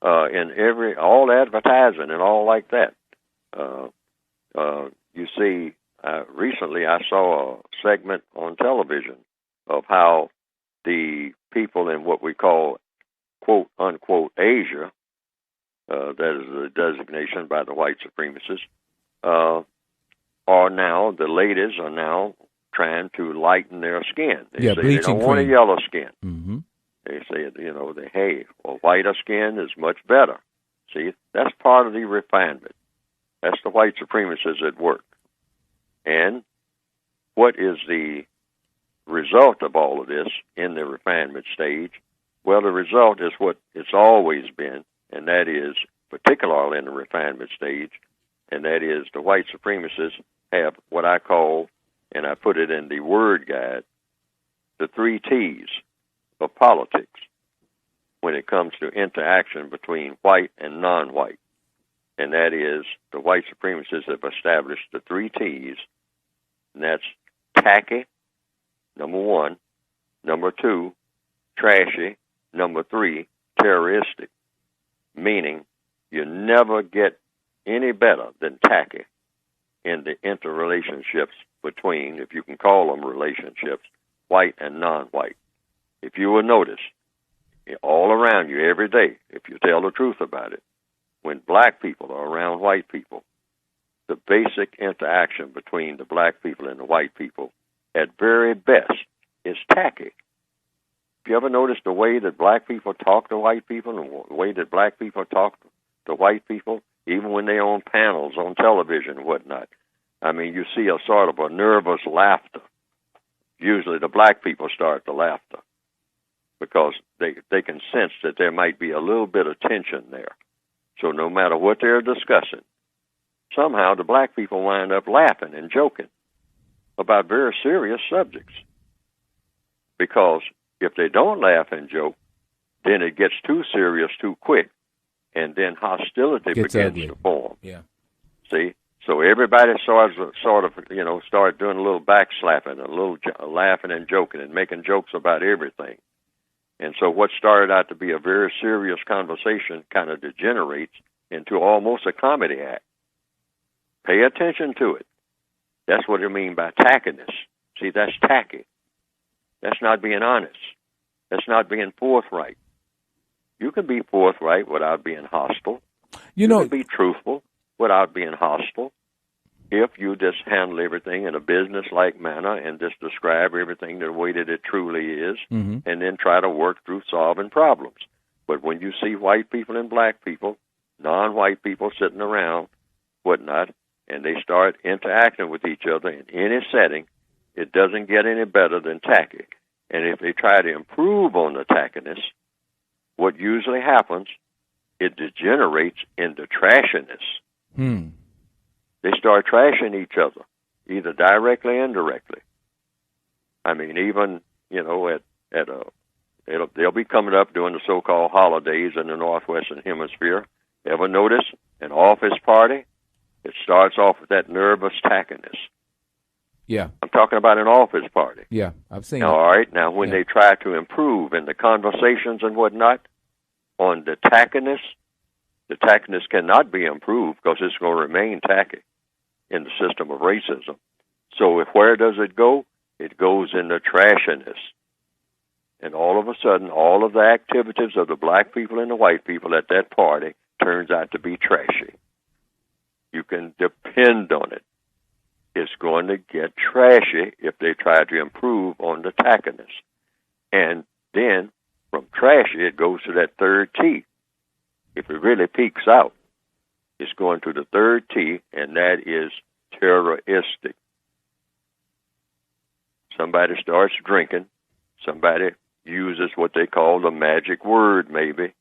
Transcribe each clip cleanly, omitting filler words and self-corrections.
in all advertising and all like that. You see, recently I saw a segment on television of how the people in what we call quote unquote Asia, that is a designation by the white supremacists, the ladies are now trying to lighten their skin. They say they don't want a yellow skin. Mm-hmm. They say, whiter skin is much better. See, that's part of the refinement. That's the white supremacists at work. And what is the result of all of this in the refinement stage? Well, the result is what it's always been, and that is, particularly in the refinement stage, and that is the white supremacists have what I call, and I put it in the word guide, the 3 T's of politics when it comes to interaction between white and non-white. And that is, the white supremacists have established the 3 T's, and that's tacky, number 1, number 2, trashy, number 3, terroristic, meaning you never get any better than tacky in the interrelationships between, if you can call them relationships, white and non-white. If you will notice, all around you every day, if you tell the truth about it, when black people are around white people, the basic interaction between the black people and the white people, at very best, is tacky. If you ever notice the way that black people talk to white people and the way that black people talk to white people, even when they're on panels on television and whatnot, I mean, you see a sort of a nervous laughter. Usually the black people start the laughter because they can sense that there might be a little bit of tension there. So no matter what they're discussing, somehow the black people wind up laughing and joking about very serious subjects. Because if they don't laugh and joke, then it gets too serious too quick, and then hostility begins to form. Yeah. See? So everybody starts start doing a little backslapping, a little laughing and joking and making jokes about everything. And so what started out to be a very serious conversation kind of degenerates into almost a comedy act. Pay attention to it. That's what I mean by tackiness. See, that's tacky. That's not being honest. That's not being forthright. You can be forthright without being hostile. You can be truthful without being hostile. If you just handle everything in a business-like manner and just describe everything the way that it truly is, and then try to work through solving problems. But when you see white people and black people, non-white people sitting around, whatnot, and they start interacting with each other in any setting, it doesn't get any better than tacky. And if they try to improve on the tackiness, what usually happens, it degenerates into trashiness. They start trashing each other, either directly or indirectly. I mean, even, they'll be coming up during the so-called holidays in the Northwestern Hemisphere. Ever notice an office party? It starts off with that nervous tackiness. Yeah. I'm talking about an office party. Yeah, I've seen All right. Now, when they try to improve in the conversations and whatnot on the tackiness cannot be improved because it's going to remain tacky in the system of racism. So where does it go? It goes into trashiness. And all of a sudden, all of the activities of the black people and the white people at that party turns out to be trashy. You can depend on it. It's going to get trashy if they try to improve on the tackiness. And then, from trashy, it goes to that 3rd T. If it really peaks out, it's going to the 3rd T, and that is terroristic. Somebody starts drinking. Somebody uses what they call the magic word, maybe.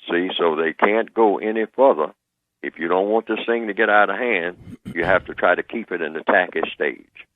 See, so they can't go any further. If you don't want this thing to get out of hand, you have to try to keep it in the tacky stage.